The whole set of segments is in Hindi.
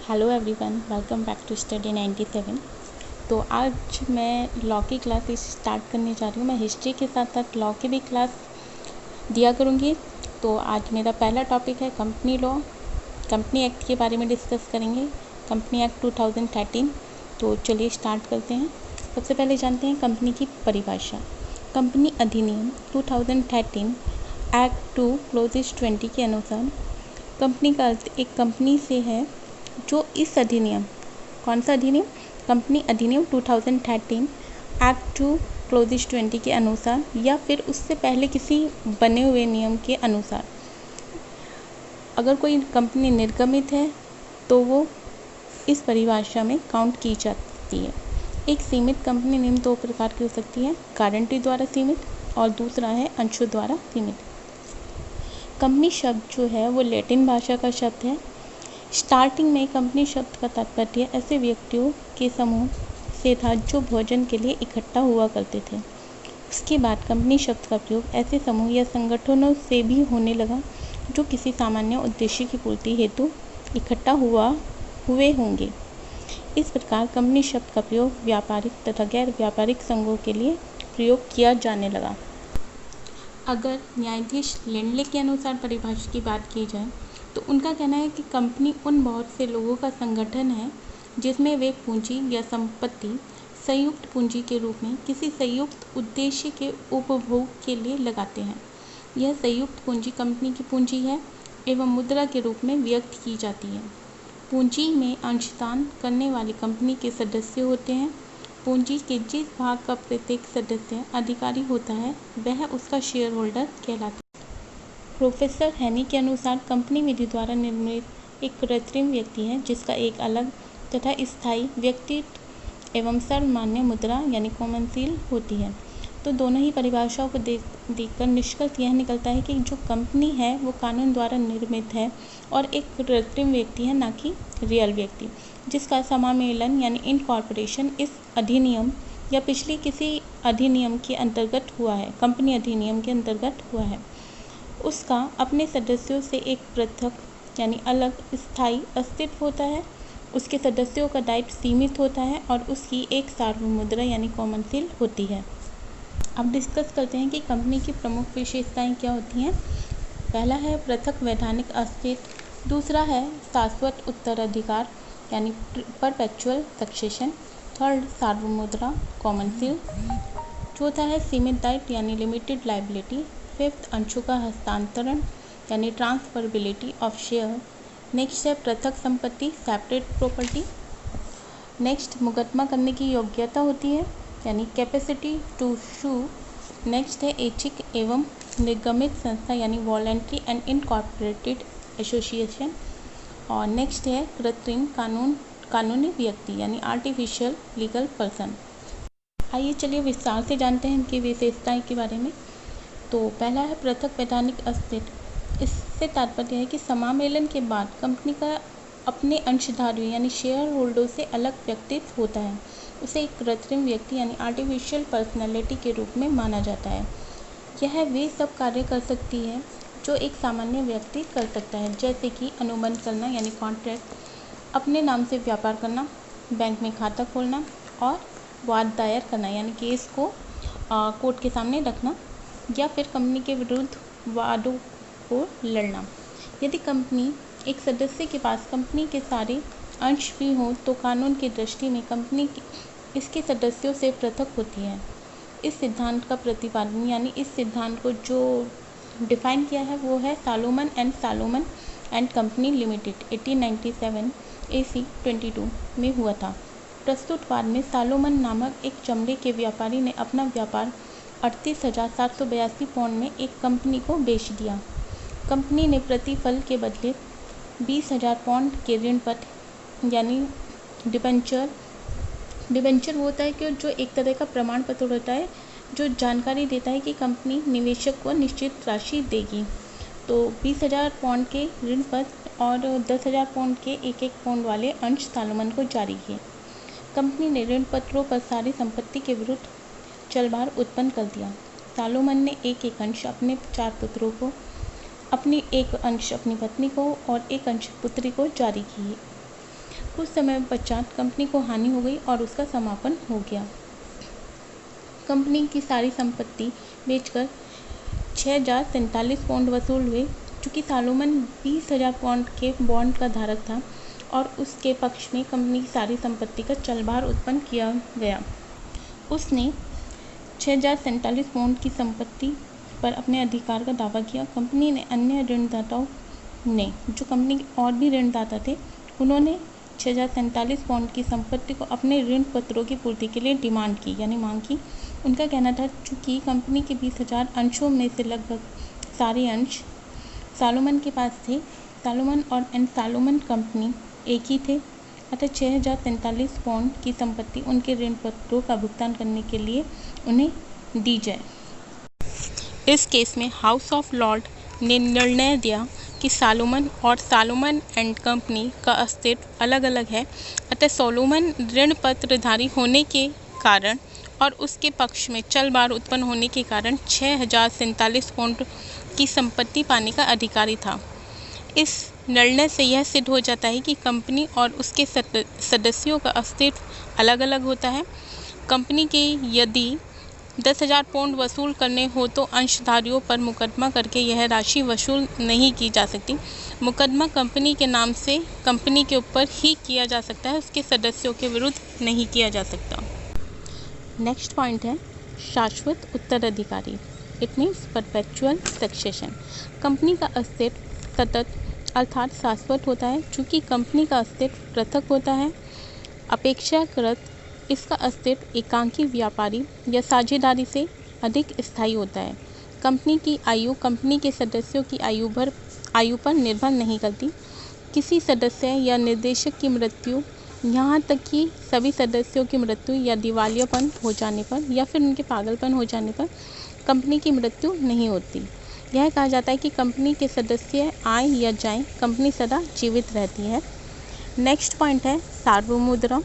Hello everyone, welcome back to study 97। तो आज मैं लॉ की क्लास स्टार्ट करने जा रही हूँ। मैं हिस्ट्री के साथ साथ लॉ की भी क्लास दिया करूँगी। तो आज मेरा पहला टॉपिक है कंपनी लॉ। कंपनी एक्ट के बारे में डिस्कस करेंगे, कंपनी एक्ट 2013। तो चलिए स्टार्ट करते हैं। सबसे पहले जानते हैं कंपनी की परिभाषा। कंपनी अधिनियम 2013 एक्ट 2 क्लोजेस 20 के अनुसार कंपनी का अर्थ एक कंपनी से है जो इस अधिनियम, कौन सा अधिनियम? कंपनी अधिनियम 2013 एक्ट 2 क्लोजेस 20 के अनुसार या फिर उससे पहले किसी बने हुए नियम के अनुसार अगर कोई कंपनी निर्गमित है तो वो इस परिभाषा में काउंट की जाती है। एक सीमित कंपनी निम्न दो प्रकार की हो सकती है, गारंटी द्वारा सीमित और दूसरा है अंशों द्वारा सीमित। कंपनी शब्द जो है वो लैटिन भाषा का शब्द है। स्टार्टिंग में कंपनी शब्द का तात्पर्य ऐसे व्यक्तियों के समूह से था जो भोजन के लिए इकट्ठा हुआ करते थे। उसके बाद कंपनी शब्द का प्रयोग ऐसे समूह या संगठनों से भी होने लगा जो किसी सामान्य उद्देश्य की पूर्ति हेतु इकट्ठा हुए होंगे। इस प्रकार कंपनी शब्द का प्रयोग व्यापारिक तथा गैर व्यापारिक संघों के लिए प्रयोग किया जाने लगा। अगर न्यायाधीश लिंडले के अनुसार परिभाषा की बात की जाए तो उनका कहना है कि कंपनी उन बहुत से लोगों का संगठन है जिसमें वे पूंजी या संपत्ति संयुक्त पूंजी के रूप में किसी संयुक्त उद्देश्य के उपभोग के लिए लगाते हैं। यह संयुक्त पूंजी कंपनी की पूंजी है एवं मुद्रा के रूप में व्यक्त की जाती है। पूंजी में अंशदान करने वाली कंपनी के सदस्य होते हैं। पूंजी के जिस भाग का प्रत्येक सदस्य अधिकारी होता है वह उसका शेयर होल्डर कहलाता है। प्रोफेसर हैनी के अनुसार कंपनी विधि द्वारा निर्मित एक कृत्रिम व्यक्ति है जिसका एक अलग तथा स्थायी व्यक्तित्व एवं सर्वमान्य मुद्रा यानी कॉमन सील होती है। तो दोनों ही परिभाषाओं को देखकर निष्कर्ष यह निकलता है कि जो कंपनी है वो कानून द्वारा निर्मित है और एक कृत्रिम व्यक्ति है, ना कि रियल व्यक्ति, जिसका समामेलन यानी इनकॉर्पोरेशन इस अधिनियम या पिछले किसी अधिनियम के अंतर्गत हुआ है, कंपनी अधिनियम के अंतर्गत हुआ है। उसका अपने सदस्यों से एक पृथक यानी अलग स्थायी अस्तित्व होता है। उसके सदस्यों का दायित्व सीमित होता है और उसकी एक सार्वभौम मुद्रा यानी कॉमन सील होती है। अब डिस्कस करते हैं कि कंपनी की प्रमुख विशेषताएं क्या होती हैं। पहला है पृथक वैधानिक अस्तित्व, दूसरा है शाश्वत उत्तराधिकार यानी परपेचुअल सक्सेशन, थर्ड सार्वभौम मुद्रा कॉमन सील, चौथा है सीमित दायित्व यानी लिमिटेड लायबिलिटी, फिफ्थ अंशों का हस्तांतरण यानी ट्रांसफरेबिलिटी ऑफ शेयर, नेक्स्ट है पृथक संपत्ति सेपरेट प्रॉपर्टी, नेक्स्ट मुकदमा करने की योग्यता होती है यानी कैपेसिटी टू सू, नेक्स्ट है ऐच्छिक एवं निर्गमित संस्था यानी वॉलंटरी एंड इनकॉर्पोरेटेड एसोसिएशन, और नेक्स्ट है कृत्रिम कानूनी व्यक्ति यानी आर्टिफिशियल लीगल पर्सन। आइए चलिए विस्तार से जानते हैं इनकी विशेषताएं के बारे में। तो पहला है पृथक वैधानिक अस्तित्व। इससे तात्पर्य है कि समामेलन के बाद कंपनी का अपने अंशधारियों यानी शेयर होल्डरों से अलग व्यक्तित्व होता है। उसे एक कृत्रिम व्यक्ति यानी आर्टिफिशियल पर्सनैलिटी के रूप में माना जाता है। यह वे सब कार्य कर सकती है जो एक सामान्य व्यक्ति कर सकता है, जैसे कि अनुबंध करना यानी कॉन्ट्रैक्ट, अपने नाम से व्यापार करना, बैंक में खाता खोलना और वाद दायर करना यानी केस को कोर्ट के सामने रखना या फिर कंपनी के विरुद्ध वादों को लड़ना। यदि कंपनी एक सदस्य के पास कंपनी के सारे अंश भी हों तो कानून की दृष्टि में कंपनी इसके सदस्यों से पृथक होती है। इस सिद्धांत का प्रतिपादन यानी इस सिद्धांत को जो डिफाइन किया है वो है Salomon and company limited 1897 AC 22 में हुआ था। प्रस्तुत वाद में सालोमन नामक एक चमड़े के व्यापारी ने अपना व्यापार 38,782 पाउंड में एक कंपनी को बेच दिया। कंपनी ने प्रतिफल के बदले 20,000 पाउंड के ऋण पत्र यानी डिबेंचर वो होता है कि जो एक तरह का प्रमाण पत्र होता है जो जानकारी देता है कि कंपनी निवेशक को निश्चित राशि देगी। तो 20,000 पाउंड के ऋण पत्र और 10,000 पाउंड के एक पाउंड वाले अंश सालोमन को जारी किए। कंपनी ने ऋण पत्रों पर सारी संपत्ति के विरुद्ध चलभार उत्पन्न कर दिया। सालोमन ने एक अंश अपने 4 पुत्रों को, एक अंश अपनी पत्नी को और एक अंश पुत्री को जारी किए। कुछ समय पश्चात कंपनी को हानि हो गई और उसका समापन हो गया। कंपनी की सारी संपत्ति बेचकर 6,043 पाउंड वसूल हुए। चूँकि सालोमन 20,000 पाउंड के बॉन्ड का धारक था और उसके पक्ष में कंपनी की सारी संपत्ति का चलभार उत्पन्न किया गया। उसने 6,043 पाउंड की संपत्ति पर अपने अधिकार का दावा किया। कंपनी ने अन्य ऋणदाताओं ने, जो कंपनी के और भी ऋणदाता थे, उन्होंने 6,043 पाउंड की संपत्ति को अपने ऋण पत्रों की पूर्ति के लिए डिमांड की, यानी मांग की। उनका कहना था चूँकि कंपनी के 20,000 अंशों में से लगभग सारे अंश सालोमन के पास थे, सालोमन और एन सालोमन कंपनी एक ही थे, अतः 6,043 पाउंड की संपत्ति उनके ऋण पत्रों का भुगतान करने के लिए उन्हें दी जाए। इस केस में हाउस ऑफ लॉर्ड ने निर्णय दिया कि सालोमन और सालोमन एंड कंपनी का अस्तित्व अलग अलग है, अतः सोलोमन ऋण पत्रधारी होने के कारण और उसके पक्ष में चलभार उत्पन्न होने के कारण 6,047 पाउंड की संपत्ति पाने का अधिकारी था। इस निर्णय से यह सिद्ध हो जाता है कि कंपनी और उसके सदस्यों का अस्तित्व अलग अलग होता है। कंपनी के यदि 10,000 पाउंड वसूल करने हो तो अंशधारियों पर मुकदमा करके यह राशि वसूल नहीं की जा सकती। मुकदमा कंपनी के नाम से कंपनी के ऊपर ही किया जा सकता है, उसके सदस्यों के विरुद्ध नहीं किया जा सकता। नेक्स्ट पॉइंट है शाश्वत उत्तराधिकारी। It means perpetual succession. Company का अस्तित्व सतत अर्थात शाश्वत होता है। चूँकि कंपनी का अस्तित्व पृथक होता है, अपेक्षाकृत इसका अस्तित्व एकांकी व्यापारी या साझेदारी से अधिक स्थायी होता है। कंपनी की आयु कंपनी के सदस्यों की आयु पर निर्भर नहीं करती। किसी सदस्य या निर्देशक की मृत्यु, यहाँ तक कि सभी सदस्यों की मृत्यु या दिवालियापन हो जाने पर या फिर उनके पागलपन हो जाने पर कंपनी की मृत्यु नहीं होती। यह कहा जाता है कि कंपनी के सदस्य आए या जाएं, कंपनी सदा जीवित रहती है। नेक्स्ट पॉइंट है सार्वमुद्रा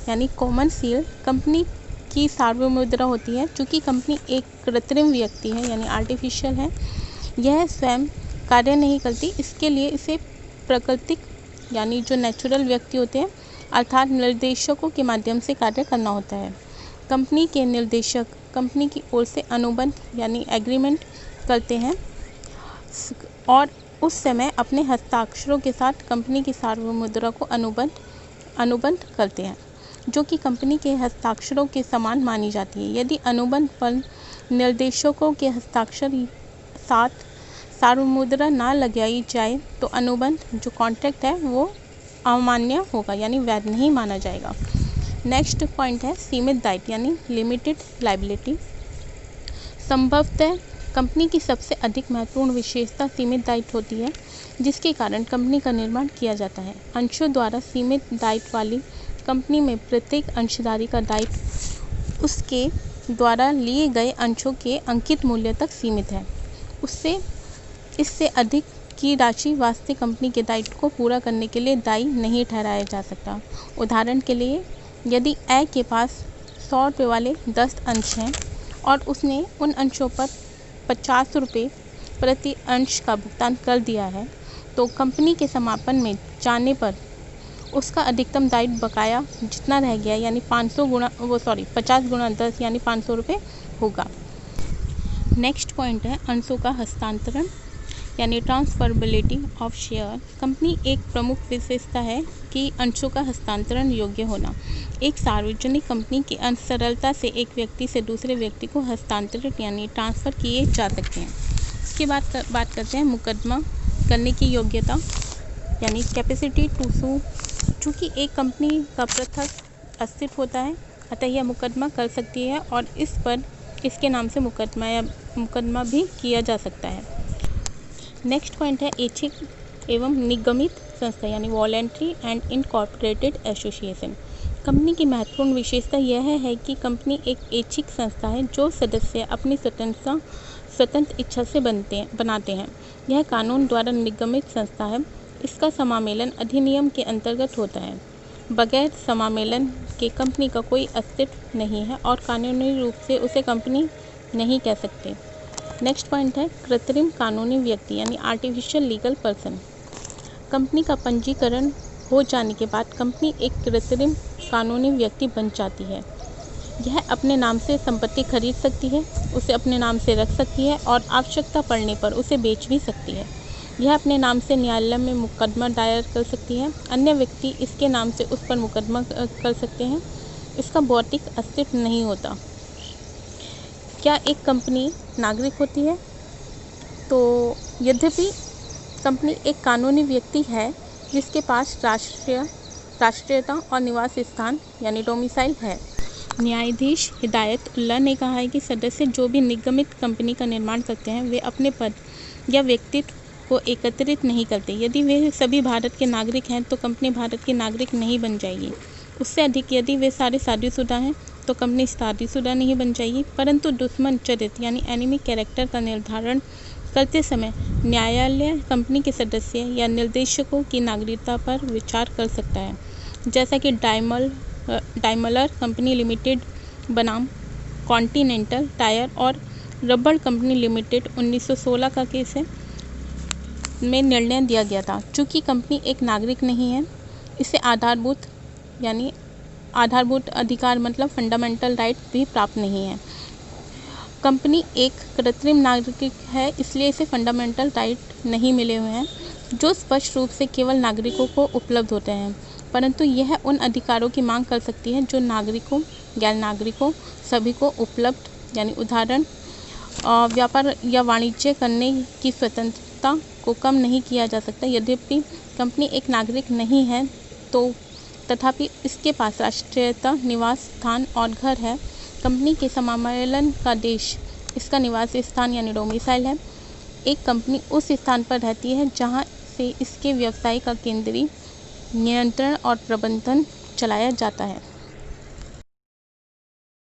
यानी कॉमन सील। कंपनी की सार्वमुद्रा होती है। चूँकि कंपनी एक कृत्रिम व्यक्ति है यानी आर्टिफिशियल है, यह स्वयं कार्य नहीं करती, इसके लिए इसे प्राकृतिक यानी जो नेचुरल व्यक्ति होते हैं अर्थात निर्देशकों के माध्यम से कार्य करना होता है। कंपनी के निर्देशक कंपनी की ओर से अनुबंध यानी एग्रीमेंट करते हैं और उस समय अपने हस्ताक्षरों के साथ कंपनी की सार्वमुद्रा को अनुबंध करते हैं, जो कि कंपनी के हस्ताक्षरों के समान मानी जाती है। यदि अनुबंध पर निर्देशकों के हस्ताक्षर साथ सार्वमुद्रा ना लगाई जाए तो अनुबंध जो कॉन्ट्रैक्ट है वो अमान्य होगा यानी वैध नहीं माना जाएगा। नेक्स्ट पॉइंट है सीमित दायित्व यानी लिमिटेड लायबिलिटी। संभवतः कंपनी की सबसे अधिक महत्वपूर्ण विशेषता सीमित दायित्व होती है, जिसके कारण कंपनी का निर्माण किया जाता है। अंशों द्वारा सीमित दायित्व वाली कंपनी में प्रत्येक अंशधारी का दायित्व उसके द्वारा लिए गए अंशों के अंकित मूल्य तक सीमित है। इससे अधिक की राशि वास्तविक कंपनी के दायित्व को पूरा करने के लिए दायी नहीं ठहराया जा सकता। उदाहरण के लिए, यदि ए के पास 100 रुपये वाले 10 अंश हैं और उसने उन अंशों पर 50 रुपये प्रति अंश का भुगतान कर दिया है, तो कंपनी के समापन में जाने पर उसका अधिकतम दायित्व बकाया जितना रह गया यानी 50 गुणा 10 यानी 500 रुपये होगा। नेक्स्ट पॉइंट है अंशों का हस्तांतरण यानी ट्रांसफरेबिलिटी ऑफ शेयर। कंपनी एक प्रमुख विशेषता है कि अंशों का हस्तांतरण योग्य होना। एक सार्वजनिक कंपनी के अंश सरलता से एक व्यक्ति से दूसरे व्यक्ति को हस्तांतरित यानी ट्रांसफ़र किए जा सकते हैं। इसके बाद बात करते हैं मुकदमा करने की योग्यता यानी कैपेसिटी टू सू। चूँकि एक कंपनी का पृथक अस्तित्व होता है, अतः यह मुकदमा कर सकती है और इस पर इसके नाम से मुकदमा भी किया जा सकता है। नेक्स्ट पॉइंट है ऐच्छिक एवं निगमित संस्था यानी voluntary and incorporated association. Company की महत्वपूर्ण विशेषता यह है कि कंपनी एक ऐच्छिक संस्था है जो सदस्य अपनी स्वतंत्र इच्छा से बनाते हैं। यह कानून द्वारा निगमित संस्था है। इसका समामेलन अधिनियम के अंतर्गत होता है। बगैर समामेलन के कंपनी का कोई अस्तित्व नहीं है और कानूनी रूप से उसे कंपनी नहीं कह सकते। नेक्स्ट पॉइंट है कृत्रिम कानूनी व्यक्ति यानी आर्टिफिशियल लीगल पर्सन। कंपनी का पंजीकरण हो जाने के बाद कंपनी एक कृत्रिम कानूनी व्यक्ति बन जाती है। यह अपने नाम से संपत्ति खरीद सकती है, उसे अपने नाम से रख सकती है और आवश्यकता पड़ने पर उसे बेच भी सकती है। यह अपने नाम से न्यायालय में मुकदमा दायर कर सकती है। अन्य व्यक्ति इसके नाम से उस पर मुकदमा कर सकते हैं। इसका भौतिक अस्तित्व नहीं होता। क्या एक कंपनी नागरिक होती है? तो यद्यपि कंपनी एक कानूनी व्यक्ति है जिसके पास राष्ट्रीयता और निवास स्थान यानी डोमिसाइल है। न्यायाधीश हिदायतुल्लाह ने कहा है कि सदस्य जो भी निगमित कंपनी का निर्माण करते हैं वे अपने पद या व्यक्तित्व को एकत्रित नहीं करते। यदि वे सभी भारत के नागरिक हैं तो कंपनी भारत की नागरिक नहीं बन जाएगी। उससे अधिक यदि वे सारे शादीशुदा हैं तो कंपनी शादीशुदा नहीं बन जाएगी। परंतु दुश्मन चरित्र यानी एनिमी कैरेक्टर का निर्धारण करते समय न्यायालय कंपनी के सदस्य या निर्देशकों की नागरिकता पर विचार कर सकता है। जैसा कि डाइमलर कंपनी लिमिटेड बनाम कॉन्टिनेंटल टायर और रबड़ कंपनी लिमिटेड 1916 का केस है में निर्णय दिया गया था। चूँकि कंपनी एक नागरिक नहीं है, इसे आधारभूत अधिकार मतलब फंडामेंटल राइट भी प्राप्त नहीं है। कंपनी एक कृत्रिम नागरिक है, इसलिए इसे फंडामेंटल राइट नहीं मिले हुए हैं जो स्पष्ट रूप से केवल नागरिकों को उपलब्ध होते हैं। परंतु यह उन अधिकारों की मांग कर सकती है जो नागरिकों, गैर नागरिकों सभी को उपलब्ध यानी उदाहरण व्यापार या वाणिज्य करने की स्वतंत्रता को कम नहीं किया जा सकता। यद्यपि कंपनी एक नागरिक नहीं है तो तथापि इसके पास राष्ट्रीयता, निवास स्थान और घर है। कंपनी के समामेलन का देश इसका निवास स्थान यानी डोमिसाइल है। एक कंपनी उस स्थान पर रहती है जहां से इसके व्यवसाय का केंद्रीय नियंत्रण और प्रबंधन चलाया जाता है।